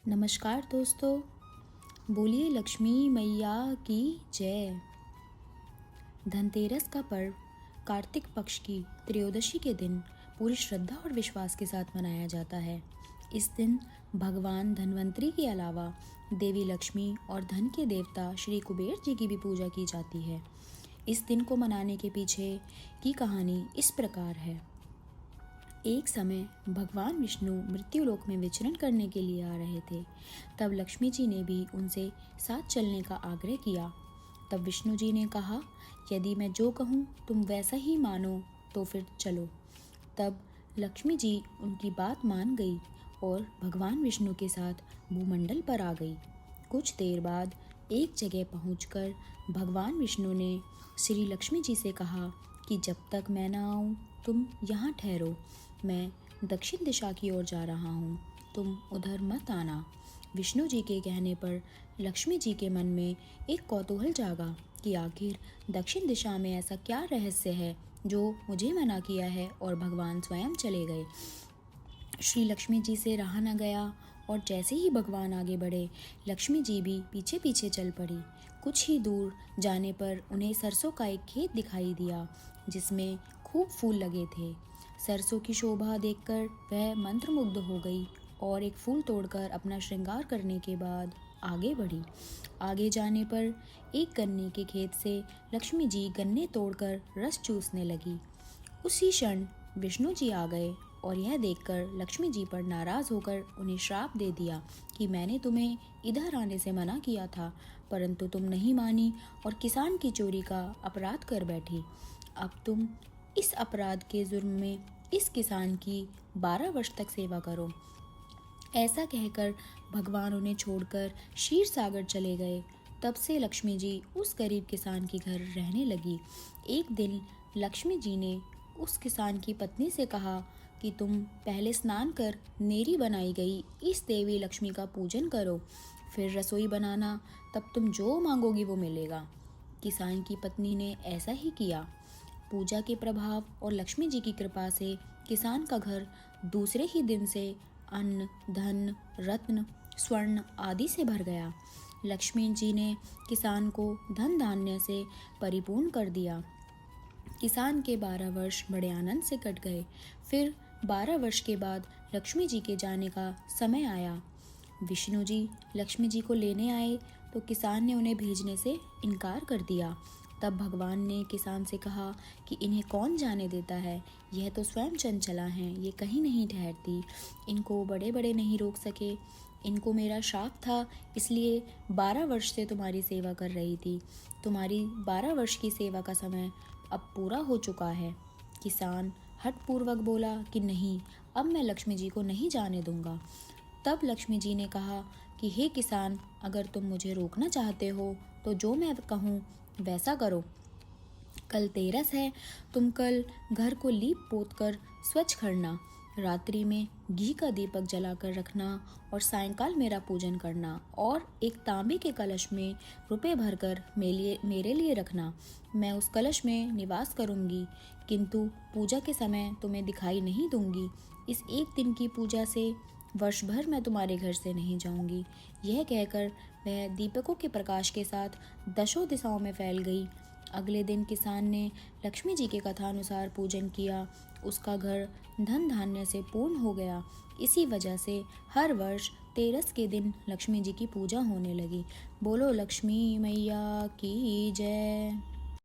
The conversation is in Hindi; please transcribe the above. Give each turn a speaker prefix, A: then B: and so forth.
A: नमस्कार दोस्तों, बोलिए लक्ष्मी मैया की जय। धनतेरस का पर्व कार्तिक पक्ष की त्रयोदशी के दिन पूरी श्रद्धा और विश्वास के साथ मनाया जाता है। इस दिन भगवान धन्वंतरी के अलावा देवी लक्ष्मी और धन के देवता श्री कुबेर जी की भी पूजा की जाती है। इस दिन को मनाने के पीछे की कहानी इस प्रकार है। एक समय भगवान विष्णु मृत्युलोक में विचरण करने के लिए आ रहे थे। तब लक्ष्मी जी ने भी उनसे साथ चलने का आग्रह किया। तब विष्णु जी ने कहा, यदि मैं जो कहूँ तुम वैसा ही मानो तो फिर चलो। तब लक्ष्मी जी उनकी बात मान गई और भगवान विष्णु के साथ भूमंडल पर आ गई। कुछ देर बाद एक जगह पहुंचकर भगवान विष्णु ने श्री लक्ष्मी जी से कहा कि जब तक मैं ना आऊँ तुम यहाँ ठहरो। मैं दक्षिण दिशा की ओर जा रहा हूँ, तुम उधर मत आना। विष्णु जी के कहने पर लक्ष्मी जी के मन में एक कौतूहल जागा कि आखिर दक्षिण दिशा में ऐसा क्या रहस्य है जो मुझे मना किया है और भगवान स्वयं चले गए। श्री लक्ष्मी जी से रहा न गया और जैसे ही भगवान आगे बढ़े, लक्ष्मी जी भी पीछे पीछे चल पड़ी। कुछ ही दूर जाने पर उन्हें सरसों का एक खेत दिखाई दिया जिसमें खूब फूल लगे थे। सरसों की शोभा देखकर वह मंत्रमुग्ध हो गई और एक फूल तोड़कर अपना श्रृंगार करने के बाद आगे बढ़ी। आगे जाने पर एक गन्ने के खेत से लक्ष्मी जी गन्ने तोड़कर रस चूसने लगी। उसी क्षण विष्णु जी आ गए और यह देखकर लक्ष्मी जी पर नाराज होकर उन्हें श्राप दे दिया कि मैंने तुम्हें इधर आने से मना किया था, परंतु तुम नहीं मानी और किसान की चोरी का अपराध कर बैठी। अब तुम इस अपराध के जुर्म में इस किसान की 12 वर्ष तक सेवा करो। ऐसा कहकर भगवान उन्हें छोड़कर क्षीर सागर चले गए। तब से लक्ष्मी जी उस गरीब किसान के घर रहने लगी। एक दिन लक्ष्मी जी ने उस किसान की पत्नी से कहा कि तुम पहले स्नान कर नेरी बनाई गई इस देवी लक्ष्मी का पूजन करो, फिर रसोई बनाना, तब तुम जो मांगोगी वो मिलेगा। किसान की पत्नी ने ऐसा ही किया। पूजा के प्रभाव और लक्ष्मी जी की कृपा से किसान का घर दूसरे ही दिन से अन्न, धन, रत्न, स्वर्ण आदि से भर गया। लक्ष्मी जी ने किसान को धन धान्य से परिपूर्ण कर दिया। किसान के 12 वर्ष बड़े आनंद से कट गए। फिर 12 वर्ष के बाद लक्ष्मी जी के जाने का समय आया। विष्णु जी लक्ष्मी जी को लेने आए तो किसान ने उन्हें भेजने से इनकार कर दिया। तब भगवान ने किसान से कहा कि इन्हें कौन जाने देता है, यह तो स्वयं चंचला हैं, ये कहीं नहीं ठहरती, इनको बड़े बड़े नहीं रोक सके। इनको मेरा श्राप था, इसलिए 12 वर्ष से तुम्हारी सेवा कर रही थी। तुम्हारी 12 वर्ष की सेवा का समय अब पूरा हो चुका है। किसान हठपूर्वक बोला कि नहीं, अब मैं लक्ष्मी जी को नहीं जाने दूंगा। तब लक्ष्मी जी ने कहा कि हे किसान, अगर तुम मुझे रोकना चाहते हो तो जो मैं कहूँ वैसा करो। कल तेरस है, तुम कल घर को लीप पोत कर स्वच्छ करना, रात्रि में घी का दीपक जलाकर रखना और सायंकाल मेरा पूजन करना और एक तांबे के कलश में रुपए भरकर मेरे लिए रखना। मैं उस कलश में निवास करूंगी, किंतु पूजा के समय तुम्हें दिखाई नहीं दूंगी। इस एक दिन की पूजा से वर्ष भर मैं तुम्हारे घर से नहीं जाऊंगी। यह कहकर वह दीपकों के प्रकाश के साथ दशों दिशाओं में फैल गई। अगले दिन किसान ने लक्ष्मी जी के कथानुसार पूजन किया। उसका घर धन धान्य से पूर्ण हो गया। इसी वजह से हर वर्ष तेरस के दिन लक्ष्मी जी की पूजा होने लगी। बोलो लक्ष्मी मैया की जय।